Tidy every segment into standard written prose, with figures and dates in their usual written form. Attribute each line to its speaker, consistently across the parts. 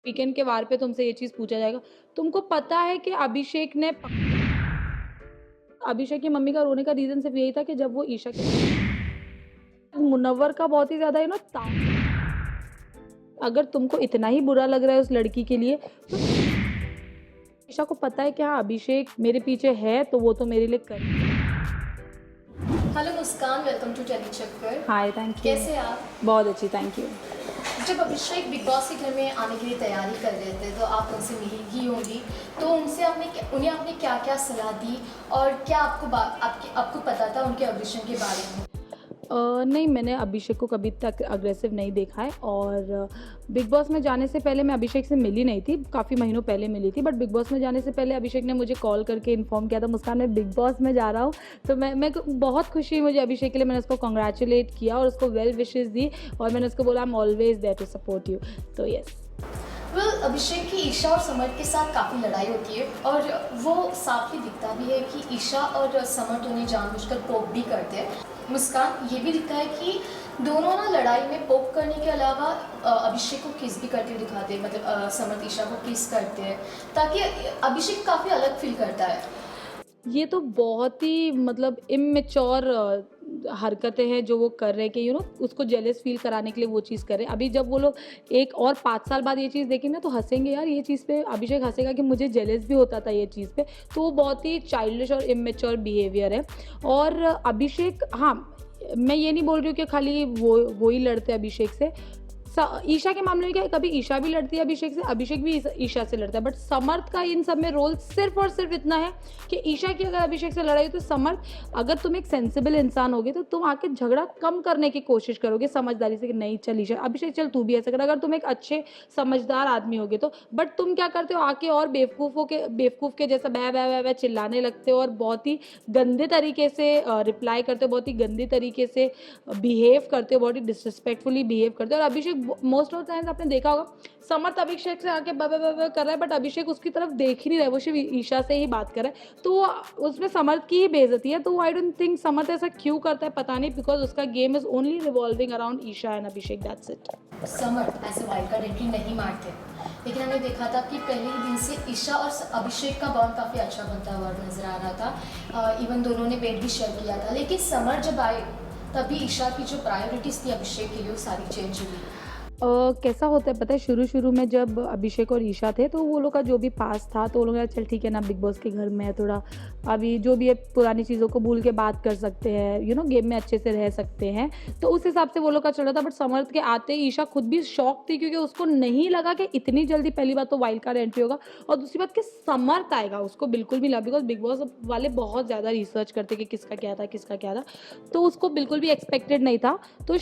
Speaker 1: Weekend के वार पे तुमसे ये चीज़ पूछा जाएगा। तुमको पता है कि अभिषेक की मम्मी का रोने का रीज़न सिर्फ़ यही था कि जब वो ईशा के मुनव्वर का बहुत ही ज़्यादा अगर तुमको इतना ही बुरा लग रहा है उस लड़की के लिए, तो ईशा को पता है कि हाँ, अभिषेक मेरे पीछे है, तो वो तो मेरे लिए कर।
Speaker 2: Hello Muskan, welcome to Telly Chakkar.
Speaker 1: Hi, thank you.
Speaker 2: कैसे आप?
Speaker 1: बहुत अच्छी, थैंक यू।
Speaker 2: जब अभिषेक बिग बॉस के घर में आने के लिए तैयारी कर रहे थे तो आप उनसे मिली ही होंगी, तो उन्हें आपने क्या क्या सलाह दी और क्या आपको पता था उनके ऑडिशन के बारे में?
Speaker 1: नहीं, मैंने अभिषेक को कभी तक अग्रेसिव नहीं देखा है और बिग बॉस में जाने से पहले मैं अभिषेक से मिली नहीं थी, काफ़ी महीनों पहले मिली थी। बट बिग बॉस में जाने से पहले अभिषेक ने मुझे कॉल करके इन्फॉर्म किया था, मुस्कान मैं बिग बॉस में जा रहा हूँ। तो मैं बहुत खुशी हुई मुझे अभिषेक के लिए। मैंने उसको कॉन्ग्रेचुलेट किया और उसको वेल विशेज़ दी और मैंने उसको बोला I am always there to support you. तो येस।
Speaker 2: अभिषेक की ईशा और समर के साथ काफ़ी लड़ाई होती है और वो साफ ही दिखता भी है कि ईशा और समर उन्हें जानबूझकर पोक भी करते हैं। मुस्कान, ये भी दिखता है कि दोनों ना लड़ाई में पोक करने के अलावा अभिषेक को किस भी करते हुए दिखाते हैं, मतलब समर ईशा को किस करते हैं ताकि अभिषेक काफ़ी अलग फील करता है।
Speaker 1: ये तो बहुत ही मतलब इमेच्योर हरकतें हैं जो वो कर रहे हैं कि उसको जेलस फील कराने के लिए वो चीज़ कर रहे हैं। अभी जब वो लोग एक और 5 साल बाद ये चीज़ देखेंगे ना तो हँसेंगे यार, ये चीज़ पे अभिषेक हँसेगा कि मुझे जेलस भी होता था ये चीज़ पे। तो वो बहुत ही चाइल्डिश और इमेच्योर बिहेवियर है। और अभिषेक, हाँ, मैं ये नहीं बोल रही हूँ कि खाली वो ही लड़ते हैं अभिषेक से। ईशा के मामले में क्या है, कभी ईशा भी लड़ती है अभिषेक से, अभिषेक भी ईशा से लड़ता है। बट समर्थ का इन सब में रोल सिर्फ और सिर्फ इतना है कि ईशा की अगर अभिषेक से लड़ाई हो तो समर्थ, अगर तुम एक सेंसिबल इंसान होगे तो तुम आके झगड़ा कम करने की कोशिश करोगे समझदारी से कि नहीं चल ईशा, अभिषेक चल तू भी ऐसा कर। अगर तुम एक अच्छे समझदार आदमी होगे तो। बट तुम क्या करते हो, आके और बेवकूफ़ के जैसा बै बै बै बै चिल्लाने लगते हो और बहुत ही गंदे तरीके से रिप्लाई करते हो, बहुत ही गंदे तरीके से बिहेव करते हो, बहुत ही डिसरिस्पेक्टफुली बिहेव करते हो। और अभिषेक मोस्ट ऑफ टाइम्स आपने देखा होगा समर्थ अभिषेक से आके बब कर रहा है, बट अभिषेक उसकी तरफ देख ही नहीं रहा है, वो सिर्फ ईशा से ही बात कर रहा है। तो उसमें समर्थ की ही बेइज्जती है। तो आई डोंट थिंक समर्थ ऐसा क्यों करता है, पता नहीं, बिकॉज उसका game is only revolving around Isha and Abhishek, that's it.
Speaker 2: Samarth ऐसे वाइल्ड कार्ड एंट्री नहीं मारते, लेकिन हमने देखा था कि पहले ही दिन से ईशा और अभिषेक का बॉन्ड काफ़ी अच्छा बनता हुआ नजर आ रहा था। इवन दोनों ने बेड भी शेयर किया था, लेकिन समर जब आए तभी ईशा की जो प्रायोरिटीज़ थी अभिषेक के लिए वो सारी चेंज हुई।
Speaker 1: कैसा होता है पता है, शुरू में जब अभिषेक और ईशा थे तो वो लोग का जो भी पास था तो वो लोग चल ठीक है ना, बिग बॉस के घर में है, थोड़ा अभी जो भी है पुरानी चीज़ों को भूल के बात कर सकते हैं, गेम में अच्छे से रह सकते हैं। तो उस हिसाब से वो लोग का चल रहा था। बट समर्थ के आते ही ईशा खुद भी शॉक थी क्योंकि उसको नहीं लगा कि इतनी जल्दी, पहली बात तो वाइल्ड कार्ड एंट्री होगा और दूसरी बात कि समर्थ आएगा, उसको बिल्कुल भी लगा। बिकॉज बिग बॉस वाले बहुत ज़्यादा रिसर्च करते कि किसका क्या था, तो उसको बिल्कुल भी एक्सपेक्टेड नहीं था। तो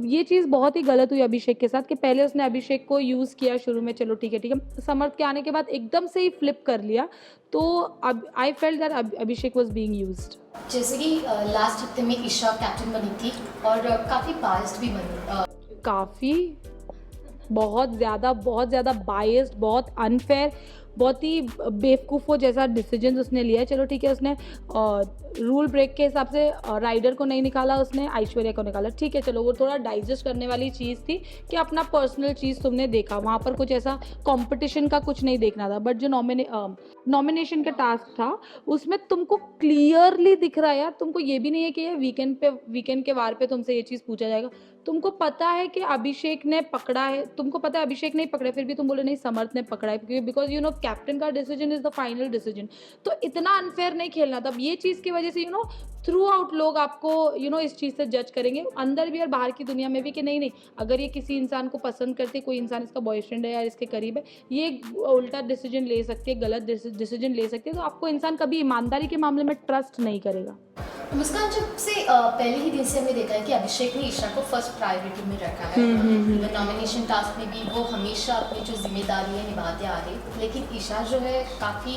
Speaker 1: ये चीज़ बहुत ही गलत हुई अभिषेक के साथ कि पहले उसने अभिषेक को यूज़ किया शुरू में, चलो ठीक है, समर्थ के आने के बाद एकदम से ही फ्लिप कर लिया। तो अब I felt that Abhishek was being used.
Speaker 2: जैसे कि लास्ट हफ्ते में ईशा कैप्टन बनी थी और काफ़ी बायस्ड भी बनी।
Speaker 1: काफ़ी बहुत ज़्यादा बायस्ड, बहुत अनफेयर, बहुत ही बेवकूफ़ों जैसा डिसीजन उसने लिया है। चलो ठीक है, उसने रूल ब्रेक के हिसाब से राइडर को नहीं निकाला, उसने ऐश्वर्या को निकाला, ठीक है, चलो वो थोड़ा डाइजेस्ट करने वाली चीज़ थी कि अपना पर्सनल चीज़ तुमने देखा, वहाँ पर कुछ ऐसा कंपटीशन का कुछ नहीं देखना था। बट जो नॉमिनेशन का टास्क था उसमें तुमको क्लियरली दिख रहा है यार, तुमको ये भी नहीं है कि ये वीकेंड के वार पे तुमसे ये चीज़ पूछा जाएगा। तुमको पता है कि अभिषेक ने पकड़ा है, तुमको पता है अभिषेक नहीं पकड़ा, फिर भी तुम बोले नहीं समर्थ ने पकड़ा है, बिकॉज कैप्टन का decision is the final decision. तो इतना अनफेयर नहीं खेलना था। ये चीज़ की वजह से थ्रू आउट लोग आपको इस चीज़ से जज करेंगे, अंदर भी और बाहर की दुनिया में भी, कि नहीं, अगर ये किसी इंसान को पसंद करते, कोई इंसान इसका बॉयफ्रेंड है या इसके करीब है, ये उल्टा डिसीजन ले सकती है, गलत डिसीजन ले सकती है, तो आपको इंसान कभी ईमानदारी के मामले में ट्रस्ट नहीं करेगा।
Speaker 2: मुस्कान, जब से पहले ही दिन से हमने देखा है कि अभिषेक ने ईशा को फर्स्ट प्रायोरिटी में रखा है। नॉमिनेशन टास्क में भी वो हमेशा अपनी जो जिम्मेदारी है निभाते आ रहे, लेकिन ईशा जो है काफ़ी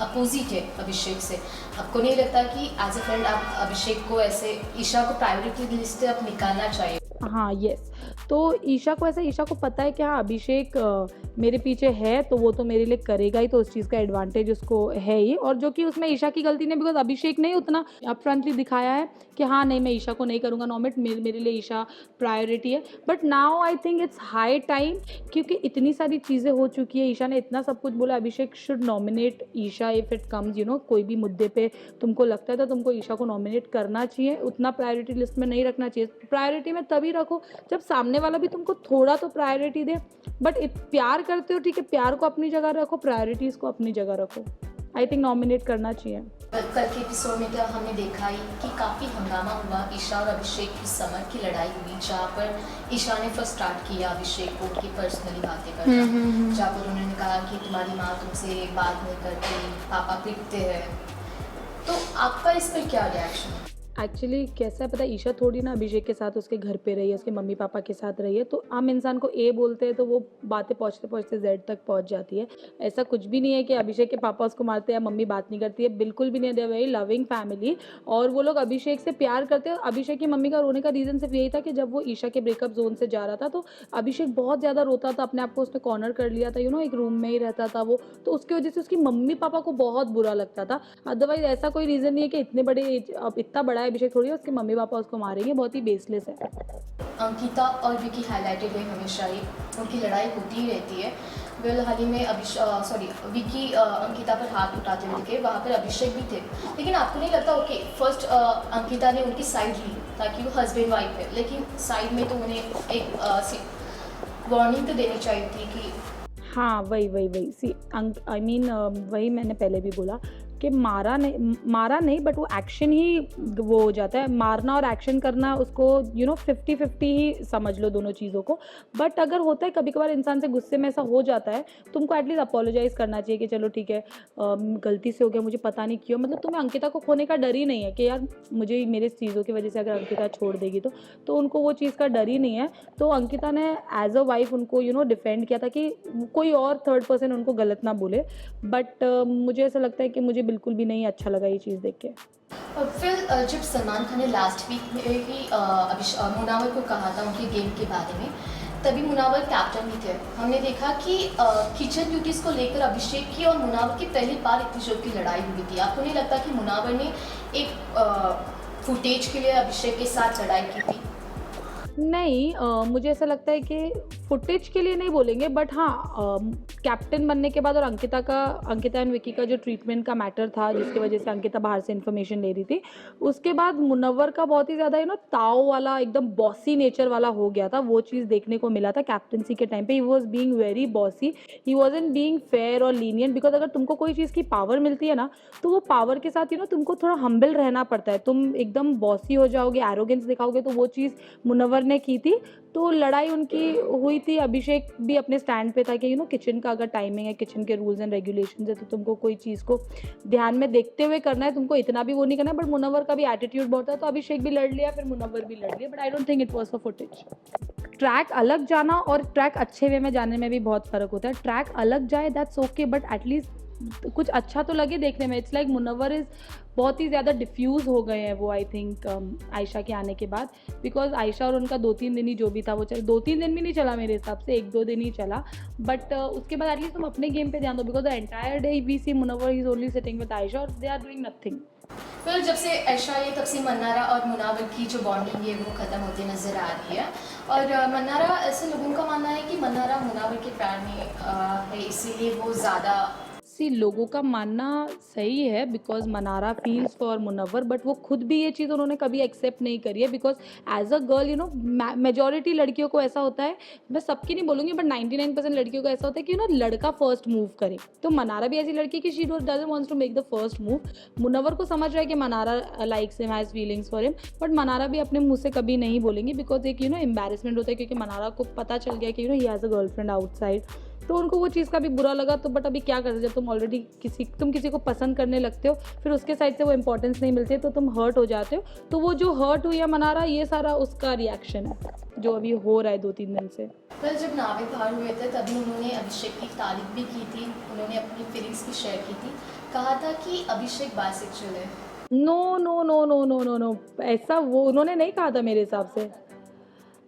Speaker 2: अपोजिट है अभिषेक से। आपको नहीं लगता कि एज अ फ्रेंड आप अभिषेक को ऐसे ईशा को प्रायोरिटी लिस्ट से आप निकालना चाहिए?
Speaker 1: हाँ, यस। तो ईशा को पता है कि हाँ, अभिषेक मेरे पीछे है तो वो तो मेरे लिए करेगा ही, तो उस चीज़ का एडवांटेज उसको है ही। और जो कि उसमें ईशा की गलती नहीं, बिकॉज़ अभिषेक ने उतना अपफ्रंटली दिखाया है कि हाँ, नहीं, मैं ईशा को नहीं करूँगा नॉमिनेट, मेरे लिए ईशा प्रायोरिटी है। But now I think it's high time, क्योंकि इतनी सारी चीज़ें हो चुकी है, ईशा ने इतना सब कुछ बोला, Abhishek should nominate Isha if it comes, कोई भी मुद्दे पे तुमको लगता है तो तुमको ईशा को नॉमिनेट करना चाहिए, उतना प्रायोरिटी लिस्ट में नहीं रखना चाहिए। प्रायोरिटी में तभी रखो जब सामने वाला भी तुमको थोड़ा तो प्रायोरिटी दे। बट प्यार करते हो, ठीक है, प्यार को अपनी जगह रखो, प्रायोरिटीज़ को अपनी जगह रखो। आई थिंक नॉमिनेट करना चाहिए।
Speaker 2: कल के एपिसोड में तो हमने देखा ही कि काफ़ी हंगामा हुआ ईशा और अभिषेक की समर की लड़ाई हुई, जहाँ पर ईशा ने फर्स्ट स्टार्ट किया अभिषेक को उनकी पर्सनली बातें करना, जहाँ पर उन्होंने कहा कि तुम्हारी माँ तुमसे बात नहीं करती, पापा पिटते हैं। तो आपका इस पर क्या रिएक्शन है?
Speaker 1: एक्चुअली कैसा है पता है, ईशा थोड़ी ना अभिषेक के साथ उसके घर पे रही है, उसके मम्मी पापा के साथ रही है, तो आम इंसान को ए बोलते हैं तो वो बातें पहुँचते पहुँचते जेड तक पहुँच जाती है। ऐसा कुछ भी नहीं है कि अभिषेक के पापा उसको मारते हैं, मम्मी बात नहीं करती है, बिल्कुल भी नहीं। दे वेरी लविंग फैमिली, और वो लोग अभिषेक से प्यार करते हैं। अभिषेक की मम्मी का रोने का रीज़न सिर्फ यही था कि जब वो ईशा के ब्रेकअप जोन से जा रहा था तो अभिषेक बहुत ज़्यादा रोता था, अपने आप को उसने कॉर्नर कर लिया था, एक रूम में ही रहता था वो, तो उसकी वजह से उसकी मम्मी पापा को बहुत बुरा लगता था। अदरवाइज ऐसा कोई रीज़न नहीं है कि इतने बड़े, अब इतना बड़ा है अभिषेक थोड़ी है उसके मम्मी पापा उसको मारेंगे, बहुत ही बेसलेस है।
Speaker 2: अंकिता और विकी हाईलाइटेड है हमेशा ही, उनकी लड़ाई होती ही रहती है। वेल हाल ही में विकी अंकिता पर हाथ उठाते हुए दिखे, वहाँ पर अभिषेक भी थे, लेकिन आपको नहीं लगता ओके फर्स्ट अंकिता ने उनकी साइड ली ताकि वो हस्बैंड वाइफ है, लेकिन साइड में तो उन्हें एक वार्निंग तो देनी चाहिए थी कि
Speaker 1: हाँ, वही सी आई मीन वही मैंने पहले भी बोला कि मारा नहीं बट वो एक्शन ही वो हो जाता है। मारना और एक्शन करना उसको 50-50 ही समझ लो दोनों चीज़ों को। बट अगर होता है कभी कभार इंसान से गुस्से में ऐसा हो जाता है, तुमको एटलीस्ट अपोलोजाइज़ करना चाहिए कि चलो ठीक है, गलती से हो गया, मुझे पता नहीं क्यों। मतलब तुम्हें अंकिता को खोने का डर ही नहीं है कि यार मुझे मेरे चीज़ों की वजह से अगर अंकिता छोड़ देगी तो उनको वो चीज़ का डर ही नहीं है। तो अंकिता ने एज अ वाइफ उनको डिफेंड किया था कि कोई और थर्ड पर्सन उनको गलत ना बोले। बट मुझे ऐसा लगता है कि मुझे बिल्कुल भी नहीं अच्छा लगा ये चीज़ देख के।
Speaker 2: और फिर जब सलमान खान ने लास्ट वीक में ही मुनावर को कहा था उनके गेम के बारे में, तभी मुनावर कैप्टन भी थे। हमने देखा कि किचन ड्यूटीज़ को लेकर अभिषेक की और मुनावर की पहली बार इतनी जोर की लड़ाई हुई थी। आपको नहीं लगता कि मुनावर ने एक फुटेज के लिए अभिषेक के साथ लड़ाई की थी?
Speaker 1: नहीं, मुझे ऐसा लगता है कि फुटेज के लिए नहीं बोलेंगे, बट हाँ, कैप्टन बनने के बाद और अंकिता एंड विकी का जो ट्रीटमेंट का मैटर था जिसकी वजह से अंकिता बाहर से इन्फॉर्मेशन ले रही थी, उसके बाद मुनव्वर का बहुत ही ज़्यादा ताव वाला एकदम बॉसी नेचर वाला हो गया था। वो चीज़ देखने को मिला था कैप्टनसी के टाइम पे। He was being very bossy, he wasn't being fair और लीनियंट, बिकॉज अगर तुमको कोई चीज़ की पावर मिलती है ना तो वो पावर के साथ तुमको थोड़ा हम्बल रहना पड़ता है। तुम एकदम बॉसी हो जाओगे, एरोगेंस दिखाओगे, तो वो चीज़ मुनव्वर ने की थी। तो लड़ाई उनकी हुई थी। अभिषेक भी अपने स्टैंड पे था कि किचन का अगर टाइमिंग है, किचन के रूल्स एंड रेगुलेशंस है, तो तुमको कोई चीज़ को ध्यान में देखते हुए करना है, तुमको इतना भी वो नहीं करना है। बट मुनव्वर का भी एटीट्यूड बहुत था, तो अभिषेक भी लड़ लिया, फिर मुनव्वर भी लड़ लिया। But I don't think it was for footage. Track अलग जाना और ट्रैक अच्छे वे में जाने में भी बहुत फ़र्क होता है। ट्रैक अलग जाए दैट्स ओके, बट एटलीस्ट कुछ अच्छा तो लगे देखने में। इट्स लाइक मुनव्वर इज़ बहुत ही ज़्यादा डिफ्यूज़ हो गए हैं वो, आई थिंक आयशा के आने के बाद, बिकॉज आयशा और उनका 2-3 दिन ही जो भी था वो चला। 2-3 दिन भी नहीं चला मेरे हिसाब से, 1-2 दिन ही चला। बट उसके बाद एटलीस्ट तुम अपने गेम पे ध्यान दो, because the entire day we see Munawar is only sitting with Ayesha और दे आर डूइंग नथिंग।
Speaker 2: फिर जब से ऐशा आई तब से मन्नारा और मुनावर की जो बॉन्डिंग है वो ख़त्म होती नज़र आ रही है। और मन्नारा, ऐसे लोगों का मानना है कि मन्नारा मुनावर के प्यार में है, इसीलिए वो ज़्यादा
Speaker 1: लोगों का मानना सही है, because Mannara feels for Munawar, but वो खुद भी ये चीज़ उन्होंने कभी एक्सेप्ट नहीं करी है। Because as a girl majority लड़कियों को ऐसा होता है, मैं सबकी नहीं बोलूँगी बट 99% लड़कियों को ऐसा होता है कि लड़का फर्स्ट मूव करे। तो मनारा भी ऐसी लड़की कि she doesn't wants to make the first move. Munawar को समझ रहा है कि Mannara likes him, has feelings for him, but Mannara भी अपने मुँह से कभी नहीं बोलेंगी, बिकॉज एक एम्बैरेसमेंट होता है, क्योंकि मनारा को पता चल गया कि he has a girlfriend outside. तो उनको वो चीज़ का भी बुरा लगा। तो बट अभी क्या कर सकते, जब तुम ऑलरेडी तुम किसी को पसंद करने लगते हो, फिर उसके साइड से वो इंपॉर्टेंस नहीं मिलती है, तो तुम हर्ट हो जाते हो। तो वो जो हर्ट हुई है मनारा, ये सारा उसका रिएक्शन है जो अभी हो रहा है 2-3 दिन से।
Speaker 2: कल जब नाविक बाहर हुए थे तभी उन्होंने अभिषेक की तारीफ भी की थी, उन्होंने अपनी फीलिंग्स भी शेयर की थी, कहा था कि अभिषेक बाइसेक्सुअल है।
Speaker 1: No no no no no no no, ऐसा वो उन्होंने नहीं कहा था मेरे हिसाब से।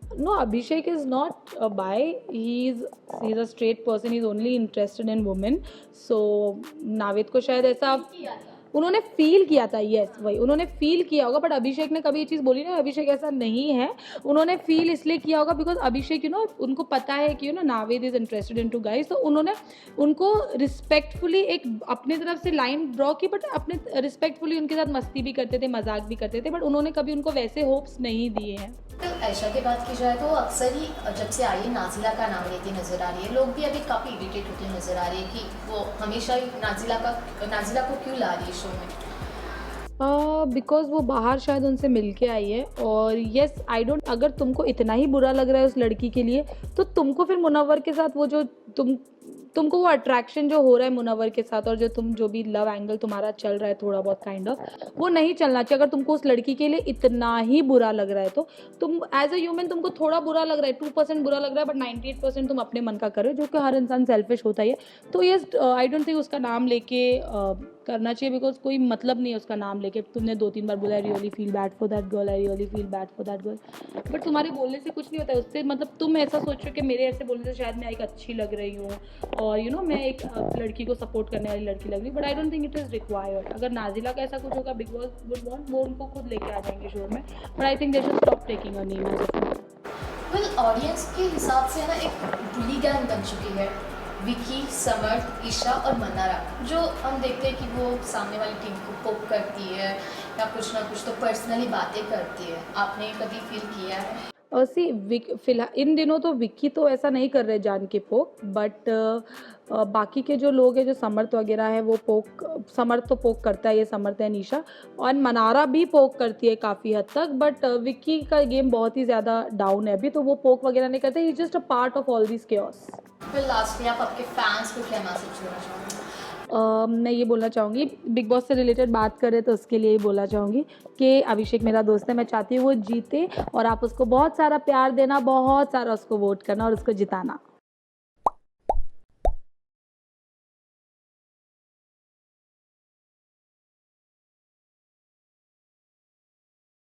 Speaker 1: No, Abhishek is not a bi, he is a straight person, he is only interested in women. So Navid को शायद ऐसा उन्होंने फील किया था, यस वही उन्होंने फील किया होगा, बट अभिषेक ने कभी ये चीज़ बोली ना, अभिषेक ऐसा नहीं है। उन्होंने फील इसलिए किया होगा बिकॉज अभिषेक उनको पता है कि Naved is interested in two guys, तो उन्होंने उनको रिस्पेक्टफुली एक अपने तरफ से लाइन ड्रॉ की, बट अपने रिस्पेक्टफुली उनके साथ मस्ती भी करते थे, मजाक भी करते थे, बट उन्होंने कभी उनको वैसे होप्स नहीं दिए हैं।
Speaker 2: तो आयशा की बात की जाए तो अक्सर ही जब से आई है नाजिला का नाम लेती नज़र आ रही है, लोग भी अभी काफ़ी इरिटेट होते नज़र आ रही है कि वो हमेशा ही नाजिला को क्यों ला रही है शो में।
Speaker 1: बिकॉज वो बाहर शायद उनसे मिल के आई है, और येस आई डोंट, अगर तुमको इतना ही बुरा लग रहा है उस लड़की के लिए, तो तुमको फिर मुनव्वर के साथ वो जो तुमको वो अट्रैक्शन जो हो रहा है मुनव्वर के साथ, और जो भी लव एंगल तुम्हारा चल रहा है थोड़ा बहुत काइंड ऑफ, वो नहीं चलना चाहिए। अगर तुमको उस लड़की के लिए इतना ही बुरा लग रहा है, तो तुम एज अ ह्यूमन तुमको थोड़ा बुरा लग रहा है, 2% बुरा लग रहा है, बट 98% तुम अपने मन का करो, जो कि हर इंसान सेल्फिश होता ही है। तो येस, आई डोंट थिंक उसका नाम लेके करना चाहिए, बिकॉज कोई मतलब नहीं है उसका नाम लेके। तुमने 2-3 बार बोला I really feel bad for that girl, I really feel bad for that girl, but तुम्हारे बोलने से कुछ नहीं होता है। उससे मतलब तुम ऐसा सोचो कि मेरे ऐसे बोलने से शायद मैं एक अच्छी लग रही हूँ, और मैं एक लड़की को सपोर्ट करने वाली लड़की लग रही, but I don't think it is required. अगर नाजिला का ऐसा कुछ होगा, बिग बॉस वुड वांट, वो उनको खुद लेके आ जाएंगे शो में, but I think they should stop taking a name as of now.
Speaker 2: Well, audience के हिसाब से ना एक बुली गैंग बन चुकी है, विकी, समर्थ, ईशा और मन्नारा, जो हम देखते हैं कि वो सामने वाली टीम को पोक करती है या कुछ ना कुछ तो पर्सनली बातें करती है। आपने कभी फील किया है?
Speaker 1: फिलहाल इन दिनों तो विक्की तो ऐसा नहीं कर रहे जान के पोक, बट बाकी के जो लोग हैं, जो समर्थ वगैरह है, वो समर्थ तो पोक करता है, ये समर्थ है, निशा और मनारा भी पोक करती है काफ़ी हद तक, बट विक्की का गेम बहुत ही ज़्यादा डाउन है अभी, तो वो पोक वगैरह नहीं करते, he is just a part of all this chaos.
Speaker 2: फिर लास्टली आप आपके फैंस को क्या मैसेज देना चाहोगे?
Speaker 1: मैं ये बोलना चाहूँगी, बिग बॉस से रिलेटेड बात करें तो उसके लिए ही बोलना चाहूँगी कि अभिषेक मेरा दोस्त है, मैं चाहती हूँ वो जीते, और आप उसको बहुत सारा प्यार देना, बहुत सारा उसको वोट करना और उसको जिताना।